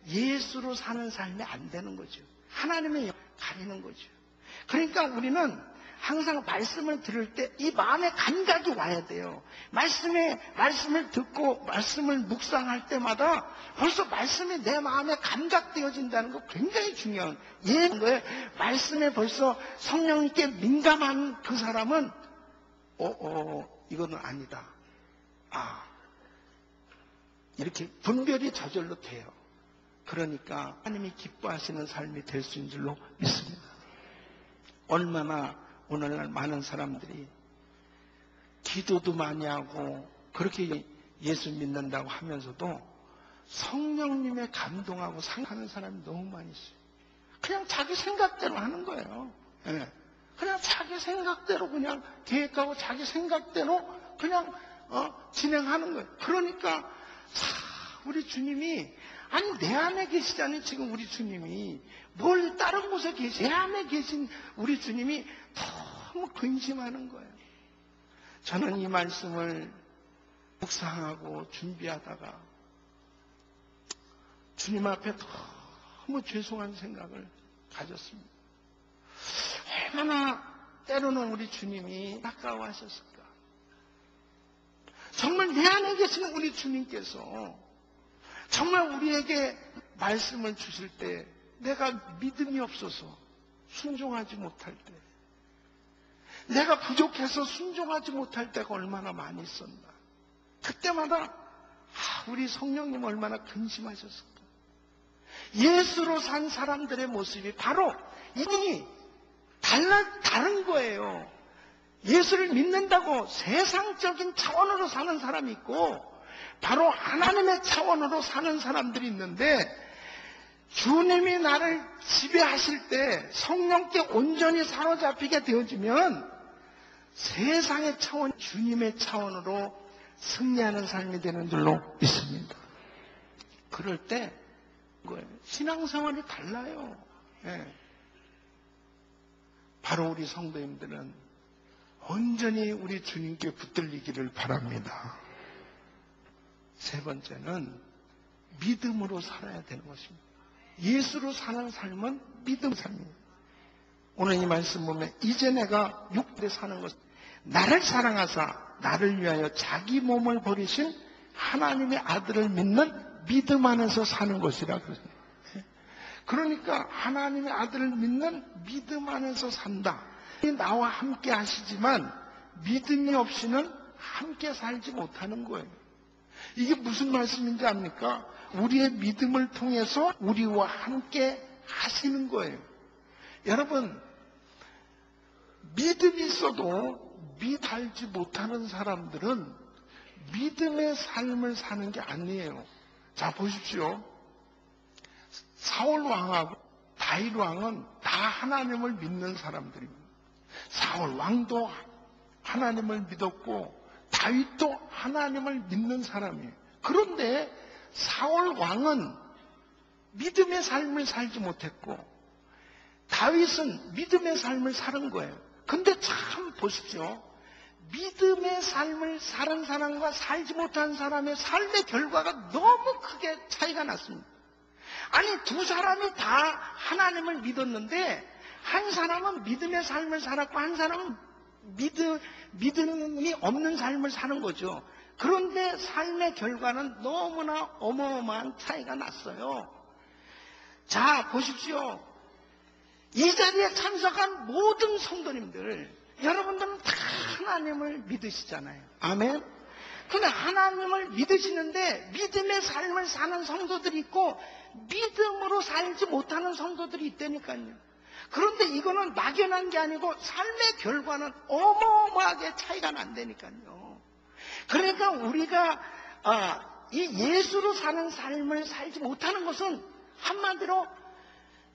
예수로 사는 삶이 안 되는 거죠. 하나님의 가리는 거죠. 그러니까 우리는 항상 말씀을 들을 때 이 마음의 감각이 와야 돼요. 말씀을 듣고 말씀을 묵상할 때마다 벌써 말씀이 내 마음에 감각되어진다는 거 굉장히 중요한 거예요. 말씀에 벌써 성령님께 민감한 그 사람은 이거는 아니다. 이렇게 분별이 저절로 돼요. 그러니까 하나님이 기뻐하시는 삶이 될 수 있는 줄로 믿습니다. 얼마나 오늘날 많은 사람들이 기도도 많이 하고 그렇게 예수 믿는다고 하면서도 성령님의 감동하고 상하는 사람이 너무 많이 있어요. 그냥 자기 생각대로 하는 거예요. 그냥 자기 생각대로 그냥 계획하고 자기 생각대로 그냥 진행하는 거예요. 그러니까 우리 주님이 내 안에 계시잖아요. 지금 우리 주님이 뭘 다른 곳에 내 안에 계신 우리 주님이 너무 근심하는 거예요. 저는 이 말씀을 묵상하고 준비하다가 주님 앞에 너무 죄송한 생각을 가졌습니다. 얼마나 때로는 우리 주님이 가까워하셨을까. 정말 내 안에 계시는 우리 주님께서 정말 우리에게 말씀을 주실 때 내가 믿음이 없어서 순종하지 못할 때, 내가 부족해서 순종하지 못할 때가 얼마나 많이 있었나. 그때마다 우리 성령님 얼마나 근심하셨을까. 예수로 산 사람들의 모습이 바로 이분이 다른 거예요. 예수를 믿는다고 세상적인 차원으로 사는 사람이 있고 바로 하나님의 차원으로 사는 사람들이 있는데, 주님이 나를 지배하실 때 성령께 온전히 사로잡히게 되어지면 세상의 차원, 주님의 차원으로 승리하는 삶이 되는 줄로 믿습니다. 그럴 때 신앙생활이 달라요. 바로 우리 성도님들은 온전히 우리 주님께 붙들리기를 바랍니다. 세 번째는 믿음으로 살아야 되는 것입니다. 예수로 사는 삶은 믿음 삶이에요. 오늘 이 말씀 보면 이제 내가 육들에 사는 것은 나를 사랑하사 나를 위하여 자기 몸을 버리신 하나님의 아들을 믿는 믿음 안에서 사는 것이라 그러죠. 그러니까 하나님의 아들을 믿는 믿음 안에서 산다. 나와 함께 하시지만 믿음이 없이는 함께 살지 못하는 거예요. 이게 무슨 말씀인지 압니까? 우리의 믿음을 통해서 우리와 함께 하시는 거예요. 여러분, 믿음이 있어도 믿지 못하는 사람들은 믿음의 삶을 사는 게 아니에요. 자, 보십시오. 사울 왕하고 다윗 왕은 다 하나님을 믿는 사람들입니다. 사울 왕도 하나님을 믿었고 다윗도 하나님을 믿는 사람이에요. 그런데 사울 왕은 믿음의 삶을 살지 못했고 다윗은 믿음의 삶을 사는 거예요. 근데 참 보십시오. 믿음의 삶을 사는 사람과 살지 못한 사람의 삶의 결과가 너무 크게 차이가 났습니다. 아니, 두 사람이 다 하나님을 믿었는데 한 사람은 믿음의 삶을 살았고 한 사람은 믿음이 없는 삶을 사는 거죠. 그런데 삶의 결과는 너무나 어마어마한 차이가 났어요. 자, 보십시오. 이 자리에 참석한 모든 성도님들, 여러분들은 다 하나님을 믿으시잖아요. 아멘? 근데 하나님을 믿으시는데 믿음의 삶을 사는 성도들이 있고 믿음으로 살지 못하는 성도들이 있다니까요. 그런데 이거는 막연한 게 아니고 삶의 결과는 어마어마하게 차이가 난다니까요. 그러니까 우리가 이 예수로 사는 삶을 살지 못하는 것은 한마디로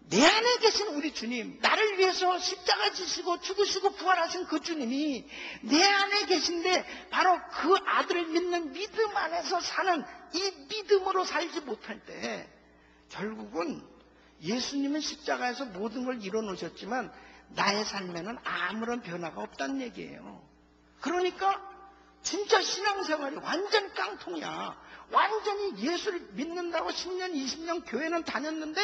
내 안에 계신 우리 주님, 나를 위해서 십자가 지시고 죽으시고 부활하신 그 주님이 내 안에 계신데 바로 그 아들을 믿는 믿음 안에서 사는 이 믿음으로 살지 못할 때 결국은 예수님은 십자가에서 모든 걸 이뤄놓으셨지만 나의 삶에는 아무런 변화가 없다는 얘기예요. 그러니까 진짜 신앙생활이 완전 깡통이야. 완전히 예수를 믿는다고 10년, 20년 교회는 다녔는데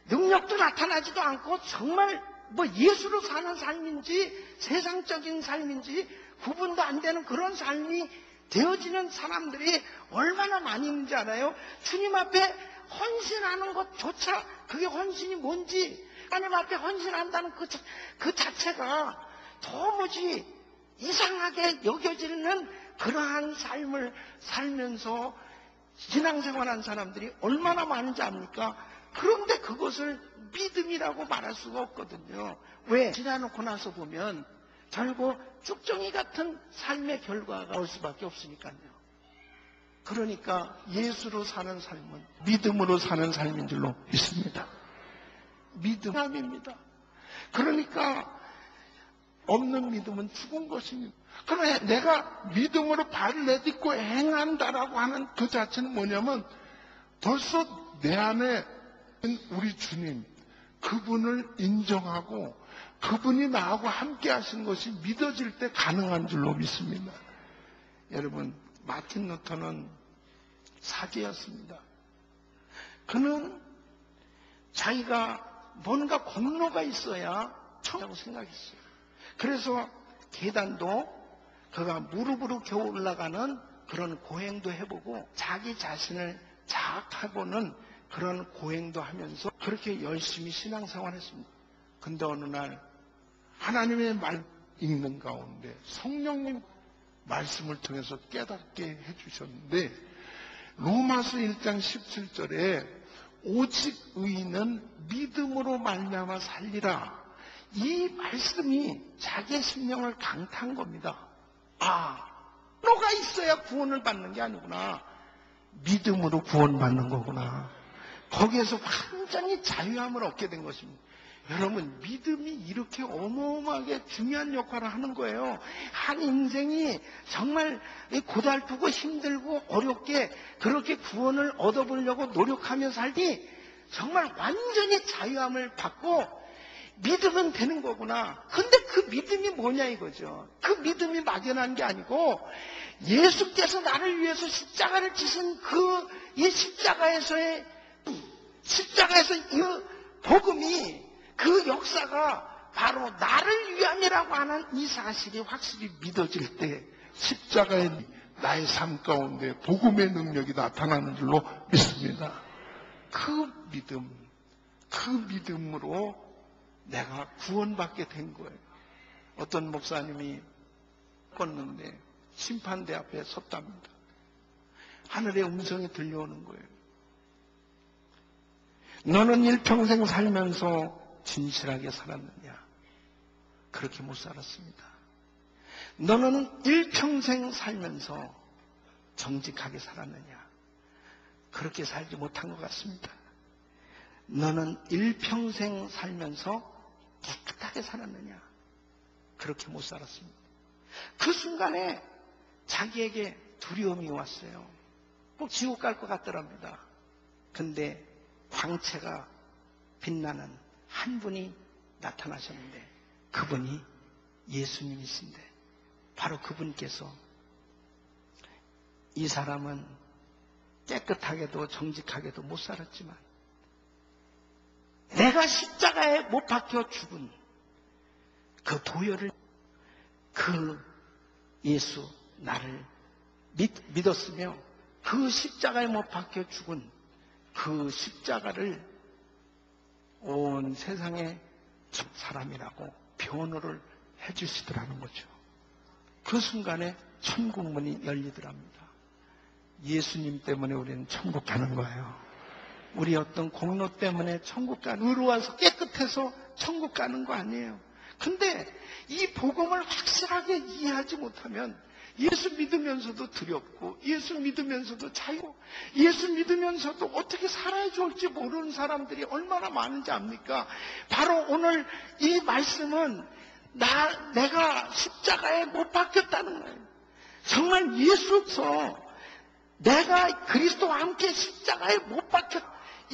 능력도 나타나지도 않고 정말 뭐 예수로 사는 삶인지 세상적인 삶인지 구분도 안 되는 그런 삶이 되어지는 사람들이 얼마나 많이 있는지 알아요? 주님 앞에 헌신하는 것조차 그게 헌신이 뭔지, 하나님 앞에 헌신한다는 그 자체가 도무지 이상하게 여겨지는 그러한 삶을 살면서 신앙생활한 사람들이 얼마나 많은지 압니까? 그런데 그것을 믿음이라고 말할 수가 없거든요. 왜? 지나놓고 나서 보면 결국 쭉정이 같은 삶의 결과가 올 수밖에 없으니까요. 그러니까 예수로 사는 삶은 믿음으로 사는 삶인 줄로 믿습니다. 믿음입니다. 그러니까 없는 믿음은 죽은 것입니다. 그러나 내가 믿음으로 발을 내딛고 행한다라고 하는 그 자체는 뭐냐면 벌써 내 안에 우리 주님, 그분을 인정하고 그분이 나하고 함께 하신 것이 믿어질 때 가능한 줄로 믿습니다. 여러분, 마틴 루터는 사제였습니다. 그는 자기가 뭔가 공로가 있어야 청하고 생각했어요. 그래서 계단도 그가 무릎으로 겨우 올라가는 그런 고행도 해보고 자기 자신을 자학해보는 그런 고행도 하면서 그렇게 열심히 신앙생활했습니다. 근데 어느 날 하나님의 말 읽는 가운데 성령님 말씀을 통해서 깨닫게 해주셨는데 로마서 1장 17절에 오직 의인은 믿음으로 말미암아 살리라. 이 말씀이 자기의 심령을 강타한 겁니다. 아, 너가 있어야 구원을 받는 게 아니구나. 믿음으로 구원받는 거구나. 거기에서 완전히 자유함을 얻게 된 것입니다. 여러분, 믿음이 이렇게 어마어마하게 중요한 역할을 하는 거예요. 한 인생이 정말 고달프고 힘들고 어렵게 그렇게 구원을 얻어보려고 노력하며 살니 정말 완전히 자유함을 받고 믿으면 되는 거구나. 근데 그 믿음이 뭐냐 이거죠. 그 믿음이 막연한 게 아니고 예수께서 나를 위해서 십자가를 지신 이 십자가에서 이 복음이 그 역사가 바로 나를 위함이라고 하는 이 사실이 확실히 믿어질 때 십자가의 나의 삶 가운데 복음의 능력이 나타나는 줄로 믿습니다. 그 믿음으로 내가 구원받게 된 거예요. 어떤 목사님이 껐는데 심판대 앞에 섰답니다. 하늘의 음성이 들려오는 거예요. 너는 일평생 살면서 진실하게 살았느냐? 그렇게 못 살았습니다. 너는 일평생 살면서 정직하게 살았느냐? 그렇게 살지 못한 것 같습니다. 너는 일평생 살면서 깨끗하게 살았느냐? 그렇게 못 살았습니다. 그 순간에 자기에게 두려움이 왔어요. 꼭 지옥 갈 것 같더랍니다. 근데 광채가 빛나는 한 분이 나타나셨는데 그분이 예수님이신데 바로 그분께서 이 사람은 깨끗하게도 정직하게도 못 살았지만 내가 십자가에 못 박혀 죽은 그 도열을 그 예수 나를 믿었으며 그 십자가에 못 박혀 죽은 그 십자가를 온 세상의 사람이라고 변호를 해주시더라는 거죠. 그 순간에 천국 문이 열리더랍니다. 예수님 때문에 우리는 천국 가는 거예요. 우리 어떤 공로 때문에 천국 가는, 의로워서 깨끗해서 천국 가는 거 아니에요. 근데 이 복음을 확실하게 이해하지 못하면 예수 믿으면서도 두렵고 예수 믿으면서도 자유, 예수 믿으면서도 어떻게 살아야 좋을지 모르는 사람들이 얼마나 많은지 압니까? 바로 오늘 이 말씀은 내가 십자가에 못 박혔다는 거예요. 정말 예수서 내가 그리스도와 함께 십자가에 못 박혔,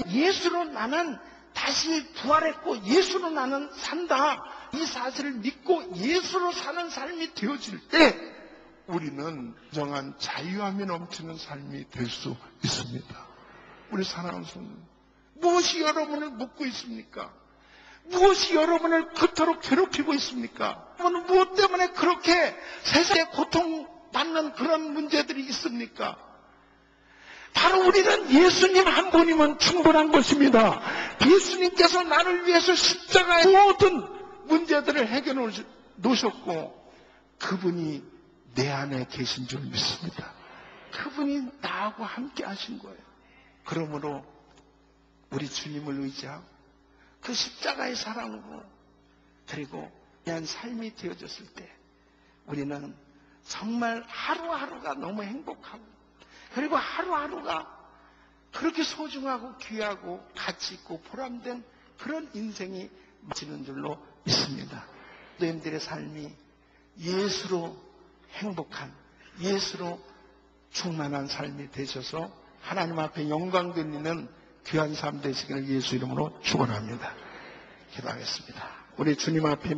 예수로 나는 다시 부활했고 예수로 나는 산다. 이 사실을 믿고 예수로 사는 삶이 되어질 때 우리는 정한 자유함이 넘치는 삶이 될 수 있습니다. 우리 사랑하는 성도, 무엇이 여러분을 묶고 있습니까? 무엇이 여러분을 그토록 괴롭히고 있습니까? 여러분은 무엇 때문에 그렇게 세상에 고통받는 그런 문제들이 있습니까? 바로 우리는 예수님 한 분이면 충분한 것입니다. 예수님께서 나를 위해서 십자가의 모든 문제들을 해결해 놓으셨고 그분이 내 안에 계신 줄 믿습니다. 그분이 나하고 함께 하신 거예요. 그러므로 우리 주님을 의지하고 그 십자가의 사랑으로 그리고 귀한 삶이 되어졌을 때 우리는 정말 하루하루가 너무 행복하고 그리고 하루하루가 그렇게 소중하고 귀하고 가치 있고 보람된 그런 인생이 맞이는 줄로 있습니다. 너희들의 삶이 예수로 행복한 예수로 충만한 삶이 되셔서 하나님 앞에 영광 돌리는 귀한 삶 되시기를 예수 이름으로 축원합니다. 기도하겠습니다. 우리 주님 앞에